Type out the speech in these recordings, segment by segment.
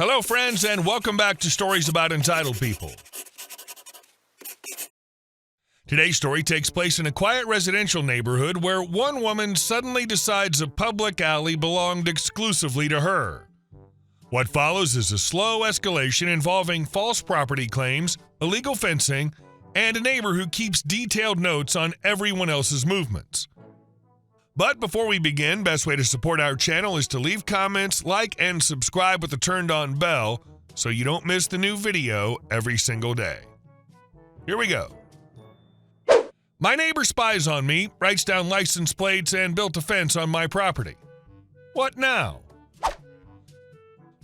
Hello, friends, and welcome back to Stories About Entitled People. Today's story takes place in a quiet residential neighborhood where one woman suddenly decides a public alley belonged exclusively to her. What follows is a slow escalation involving false property claims, illegal fencing, and a neighbor who keeps detailed notes on everyone else's movements. But before we begin, best way to support our channel is to leave comments, like, and subscribe with the turned-on bell so you don't miss the new video every single day. Here we go. My neighbor spies on me, writes down license plates, and built a fence on my property. What now?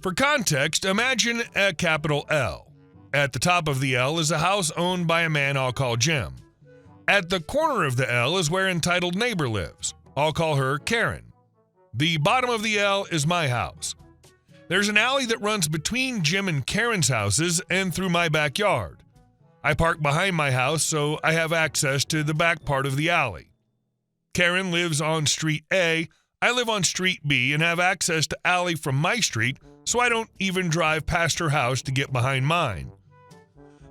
For context, imagine a capital L. At the top of the L is a house owned by a man I'll call Jim. At the corner of the L is where entitled neighbor lives. I'll call her Karen. The bottom of the L is my house. There's an alley that runs between Jim and Karen's houses and through my backyard. I park behind my house, so I have access to the back part of the alley. Karen lives on Street A, I live on Street B and have access to alley from my street, so I don't even drive past her house to get behind mine.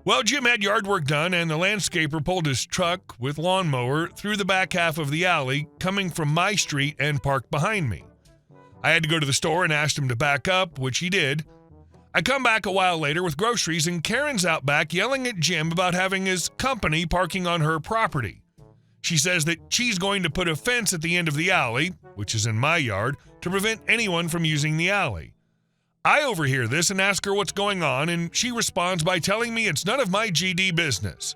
Well, Jim had yard work done and the landscaper pulled his truck with lawnmower through the back half of the alley, coming from my street and parked behind me. I had to go to the store and asked him to back up, which he did. I come back a while later with groceries and Karen's out back yelling at Jim about having his company parking on her property. She says that she's going to put a fence at the end of the alley, which is in my yard, to prevent anyone from using the alley. I overhear this and ask her what's going on, and she responds by telling me it's none of my GD business.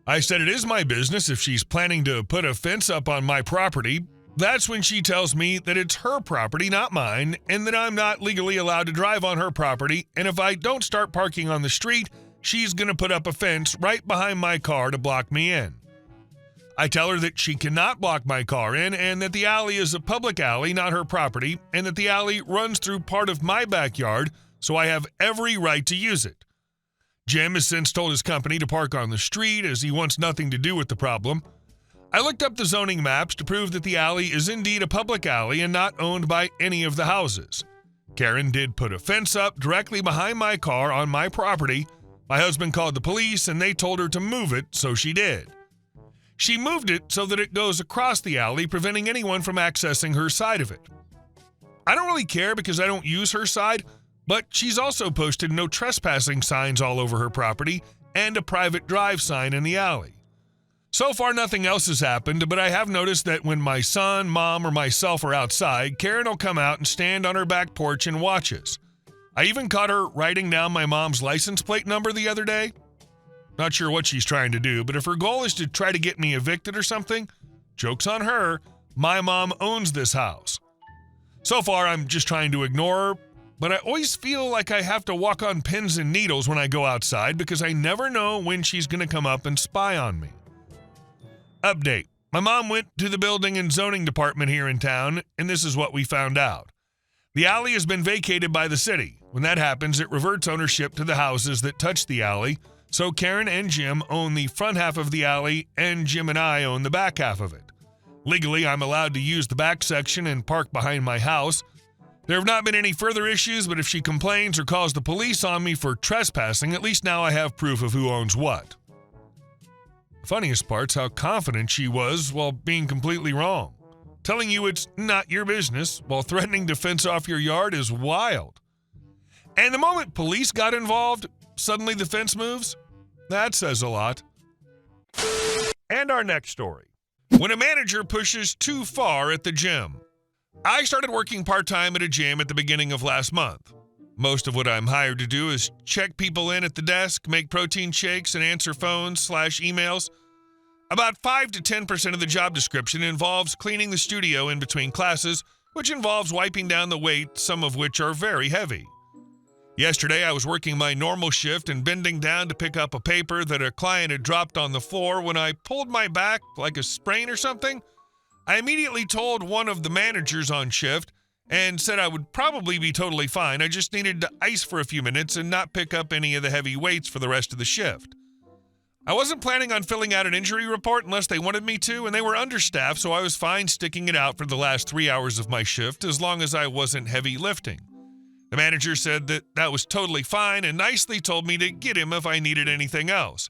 I said it is my business if she's planning to put a fence up on my property. That's when she tells me that it's her property, not mine, and that I'm not legally allowed to drive on her property, and if I don't start parking on the street, she's going to put up a fence right behind my car to block me in. I tell her that she cannot block my car in and that the alley is a public alley, not her property, and that the alley runs through part of my backyard, so I have every right to use it. Jim has since told his company to park on the street as he wants nothing to do with the problem. I looked up the zoning maps to prove that the alley is indeed a public alley and not owned by any of the houses. Karen did put a fence up directly behind my car on my property. My husband called the police and they told her to move it, so she did. She moved it so that it goes across the alley, preventing anyone from accessing her side of it. I don't really care because I don't use her side, but she's also posted no trespassing signs all over her property and a private drive sign in the alley. So far, nothing else has happened, but I have noticed that when my son, mom, or myself are outside, Karen will come out and stand on her back porch and watch us. I even caught her writing down my mom's license plate number the other day. Not sure what she's trying to do, but if her goal is to try to get me evicted or something, joke's on her, my mom owns this house. So far, I'm just trying to ignore her, but I always feel like I have to walk on pins and needles when I go outside because I never know when she's going to come up and spy on me. Update. My mom went to the building and zoning department here in town, and this is what we found out. The alley has been vacated by the city. When that happens, it reverts ownership to the houses that touch the alley. So Karen and Jim own the front half of the alley, and Jim and I own the back half of it. Legally, I'm allowed to use the back section and park behind my house. There have not been any further issues, but if she complains or calls the police on me for trespassing, at least now I have proof of who owns what. The funniest part's how confident she was while being completely wrong. Telling you it's not your business while threatening to fence off your yard is wild. And the moment police got involved, suddenly the fence moves? That says a lot. And our next story. When a manager pushes too far at the gym. I started working part-time at a gym at the beginning of last month. Most of what I'm hired to do is check people in at the desk, make protein shakes, and answer phones/emails. About 5 to 10% of the job description involves cleaning the studio in between classes, which involves wiping down the weights, some of which are very heavy. Yesterday, I was working my normal shift and bending down to pick up a paper that a client had dropped on the floor when I pulled my back like a sprain or something. I immediately told one of the managers on shift and said I would probably be totally fine. I just needed to ice for a few minutes and not pick up any of the heavy weights for the rest of the shift. I wasn't planning on filling out an injury report unless they wanted me to, and they were understaffed, so I was fine sticking it out for the last 3 hours of my shift as long as I wasn't heavy lifting. The manager said that was totally fine and nicely told me to get him if I needed anything else.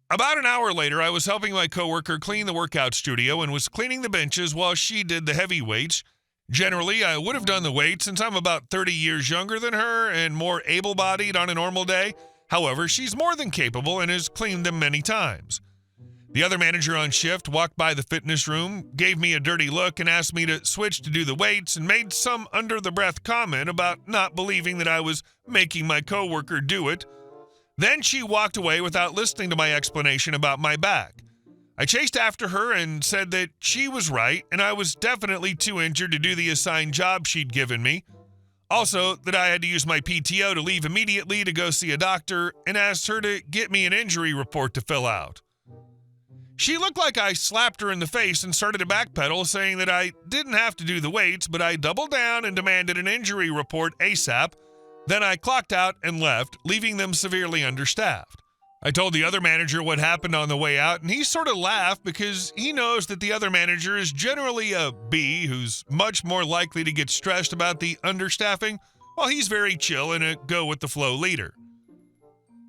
About an hour later, I was helping my coworker clean the workout studio and was cleaning the benches while she did the heavy weights. Generally, I would have done the weights since I'm about 30 years younger than her and more able-bodied on a normal day. However, she's more than capable and has cleaned them many times. The other manager on shift walked by the fitness room, gave me a dirty look, and asked me to switch to do the weights and made some under-the-breath comment about not believing that I was making my coworker do it. Then she walked away without listening to my explanation about my back. I chased after her and said that she was right and I was definitely too injured to do the assigned job she'd given me. Also, that I had to use my PTO to leave immediately to go see a doctor, and asked her to get me an injury report to fill out. She looked like I slapped her in the face and started to backpedal, saying that I didn't have to do the weights, but I doubled down and demanded an injury report ASAP. Then I clocked out and left, leaving them severely understaffed. I told the other manager what happened on the way out, and he sort of laughed because he knows that the other manager is generally a B who's much more likely to get stressed about the understaffing, while he's very chill and a go-with-the-flow leader.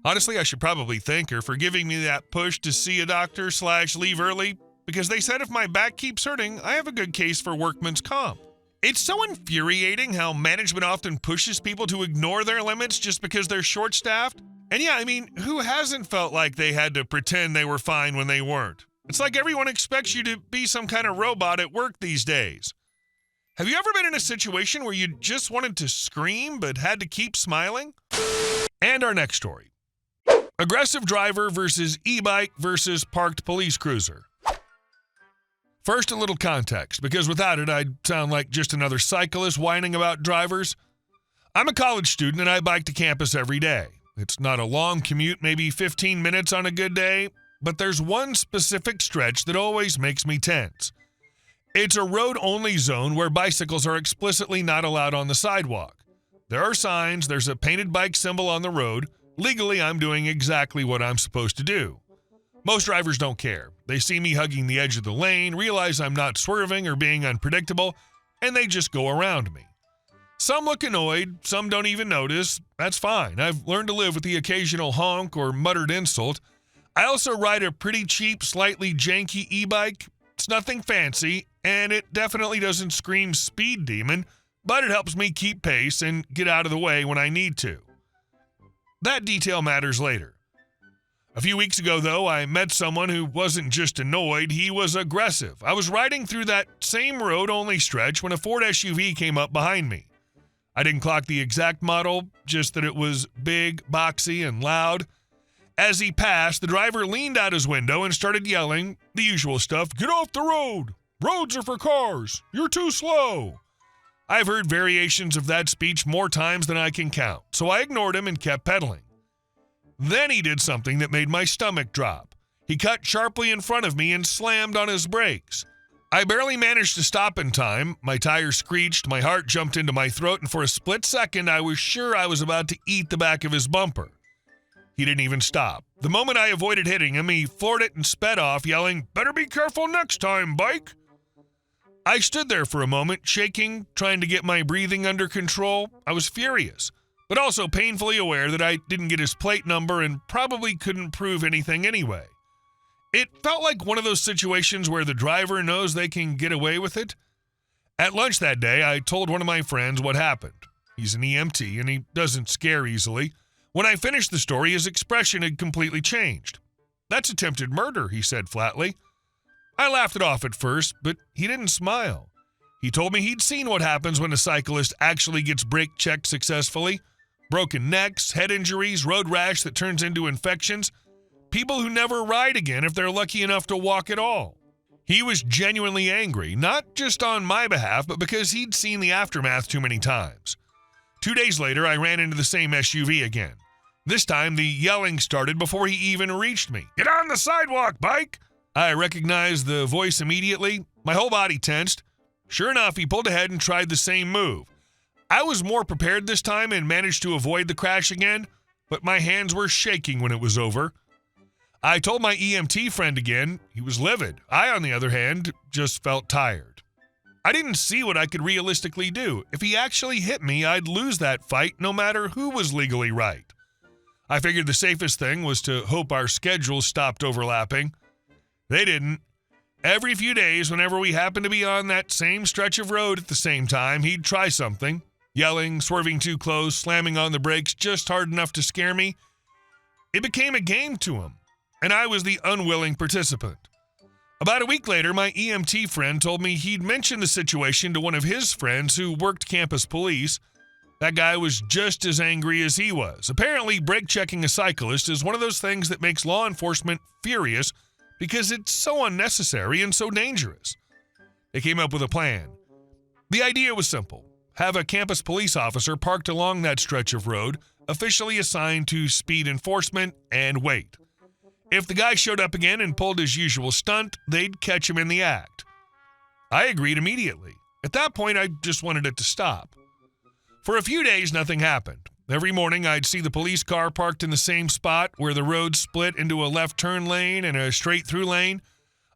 Honestly, I should probably thank her for giving me that push to see a doctor / leave early, because they said if my back keeps hurting, I have a good case for workman's comp. It's so infuriating how management often pushes people to ignore their limits just because they're short-staffed. And yeah, I mean, who hasn't felt like they had to pretend they were fine when they weren't? It's like everyone expects you to be some kind of robot at work these days. Have you ever been in a situation where you just wanted to scream but had to keep smiling? And our next story. Aggressive driver versus e-bike versus parked police cruiser. First, a little context, because without it, I'd sound like just another cyclist whining about drivers. I'm a college student and I bike to campus every day. It's not a long commute, maybe 15 minutes on a good day, but there's one specific stretch that always makes me tense. It's a road-only zone where bicycles are explicitly not allowed on the sidewalk. There are signs, there's a painted bike symbol on the road. Legally, I'm doing exactly what I'm supposed to do. Most drivers don't care. They see me hugging the edge of the lane, realize I'm not swerving or being unpredictable, and they just go around me. Some look annoyed, some don't even notice. That's fine. I've learned to live with the occasional honk or muttered insult. I also ride a pretty cheap, slightly janky e-bike. It's nothing fancy, and it definitely doesn't scream speed demon, but it helps me keep pace and get out of the way when I need to. That detail matters later. A few weeks ago, though, I met someone who wasn't just annoyed, he was aggressive. I was riding through that same road-only stretch when a Ford SUV came up behind me. I didn't clock the exact model, just that it was big, boxy, and loud. As he passed, the driver leaned out his window and started yelling, the usual stuff, "Get off the road! Roads are for cars! You're too slow!" I've heard variations of that speech more times than I can count, so I ignored him and kept pedaling. Then he did something that made my stomach drop. He cut sharply in front of me and slammed on his brakes. I barely managed to stop in time. My tire screeched, my heart jumped into my throat, and for a split second, I was sure I was about to eat the back of his bumper. He didn't even stop. The moment I avoided hitting him, he floored it and sped off, yelling, "Better be careful next time, bike!" I stood there for a moment, shaking, trying to get my breathing under control. I was furious, but also painfully aware that I didn't get his plate number and probably couldn't prove anything anyway. It felt like one of those situations where the driver knows they can get away with it. At lunch that day, I told one of my friends what happened. He's an EMT and he doesn't scare easily. When I finished the story, his expression had completely changed. "That's attempted murder," he said flatly. I laughed it off at first, but he didn't smile. He told me he'd seen what happens when a cyclist actually gets brake checked successfully. Broken necks, head injuries, road rash that turns into infections. People who never ride again if they're lucky enough to walk at all. He was genuinely angry, not just on my behalf, but because he'd seen the aftermath too many times. 2 days later, I ran into the same SUV again. This time, the yelling started before he even reached me. "Get on the sidewalk, bike!" I recognized the voice immediately. My whole body tensed. Sure enough, he pulled ahead and tried the same move. I was more prepared this time and managed to avoid the crash again, but my hands were shaking when it was over. I told my EMT friend again. He was livid. I, on the other hand, just felt tired. I didn't see what I could realistically do. If he actually hit me, I'd lose that fight no matter who was legally right. I figured the safest thing was to hope our schedules stopped overlapping. They didn't. Every few days, whenever we happened to be on that same stretch of road at the same time, he'd try something, yelling, swerving too close, slamming on the brakes just hard enough to scare me. It became a game to him, and I was the unwilling participant. About a week later, my EMT friend told me he'd mentioned the situation to one of his friends who worked campus police. That guy was just as angry as he was. Apparently, brake checking a cyclist is one of those things that makes law enforcement furious because it's so unnecessary and so dangerous. They came up with a plan. The idea was simple. Have a campus police officer parked along that stretch of road, officially assigned to speed enforcement, and wait. If the guy showed up again and pulled his usual stunt, they'd catch him in the act. I agreed immediately. At that point, I just wanted it to stop. For a few days, nothing happened. Every morning, I'd see the police car parked in the same spot where the road split into a left turn lane and a straight-through lane.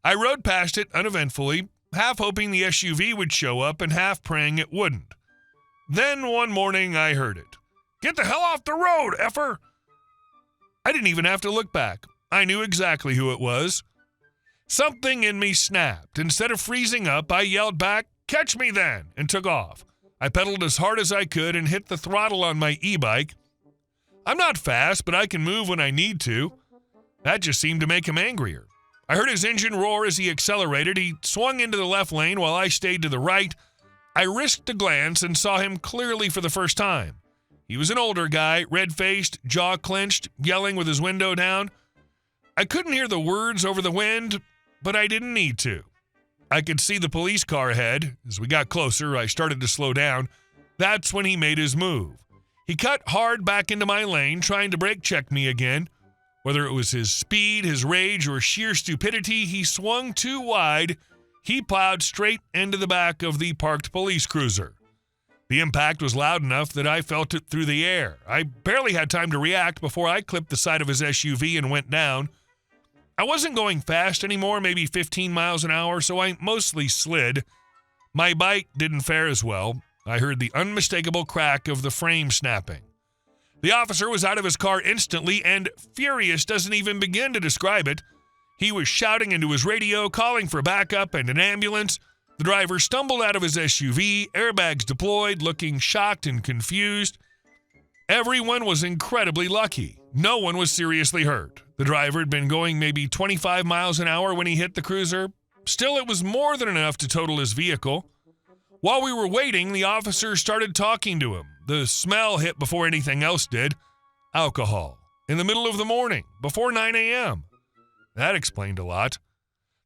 I rode past it uneventfully, half hoping the SUV would show up and half praying it wouldn't. Then one morning, I heard it. "Get the hell off the road, effer!" I didn't even have to look back. I knew exactly who it was. Something in me snapped. Instead of freezing up, I yelled back, "Catch me then," and took off. I pedaled as hard as I could and hit the throttle on my e-bike. I'm not fast, but I can move when I need to. That just seemed to make him angrier. I heard his engine roar as he accelerated. He swung into the left lane while I stayed to the right. I risked a glance and saw him clearly for the first time. He was an older guy, red-faced, jaw clenched, yelling with his window down. I couldn't hear the words over the wind, but I didn't need to. I could see the police car ahead. As we got closer, I started to slow down. That's when he made his move. He cut hard back into my lane, trying to brake check me again. Whether it was his speed, his rage, or sheer stupidity, he swung too wide. He plowed straight into the back of the parked police cruiser. The impact was loud enough that I felt it through the air. I barely had time to react before I clipped the side of his SUV and went down. I wasn't going fast anymore, maybe 15 miles an hour, so I mostly slid. My bike didn't fare as well. I heard the unmistakable crack of the frame snapping. The officer was out of his car instantly, and furious doesn't even begin to describe it. He was shouting into his radio, calling for backup and an ambulance. The driver stumbled out of his SUV, airbags deployed, looking shocked and confused. Everyone was incredibly lucky. No one was seriously hurt. The driver had been going maybe 25 miles an hour when he hit the cruiser. Still, it was more than enough to total his vehicle. While we were waiting, the officer started talking to him. The smell hit before anything else did. Alcohol. In the middle of the morning, before 9 a.m. That explained a lot.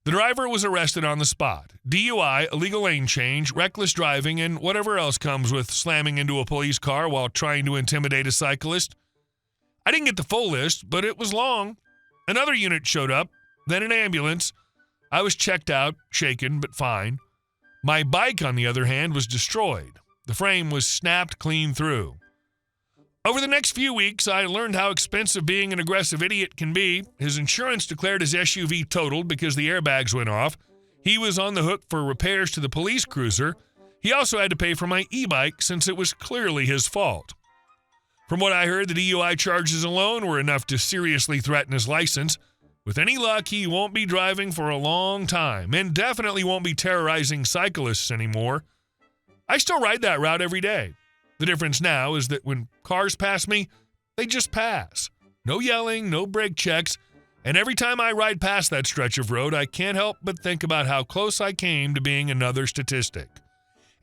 The driver was arrested on the spot. DUI, illegal lane change, reckless driving, and whatever else comes with slamming into a police car while trying to intimidate a cyclist. I didn't get the full list, but it was long. Another unit showed up, then an ambulance. I was checked out, shaken, but fine. My bike, on the other hand, was destroyed. The frame was snapped clean through. Over the next few weeks, I learned how expensive being an aggressive idiot can be. His insurance declared his SUV totaled because the airbags went off. He was on the hook for repairs to the police cruiser. He also had to pay for my e-bike since it was clearly his fault. From what I heard, the DUI charges alone were enough to seriously threaten his license. With any luck, he won't be driving for a long time and definitely won't be terrorizing cyclists anymore. I still ride that route every day. The difference now is that when cars pass me, they just pass. No yelling, no brake checks, and every time I ride past that stretch of road, I can't help but think about how close I came to being another statistic,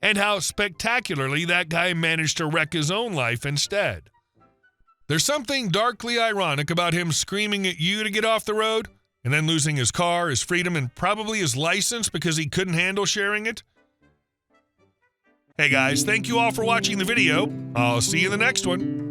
and how spectacularly that guy managed to wreck his own life instead. There's something darkly ironic about him screaming at you to get off the road, and then losing his car, his freedom, and probably his license because he couldn't handle sharing it. Hey guys, thank you all for watching the video. I'll see you in the next one.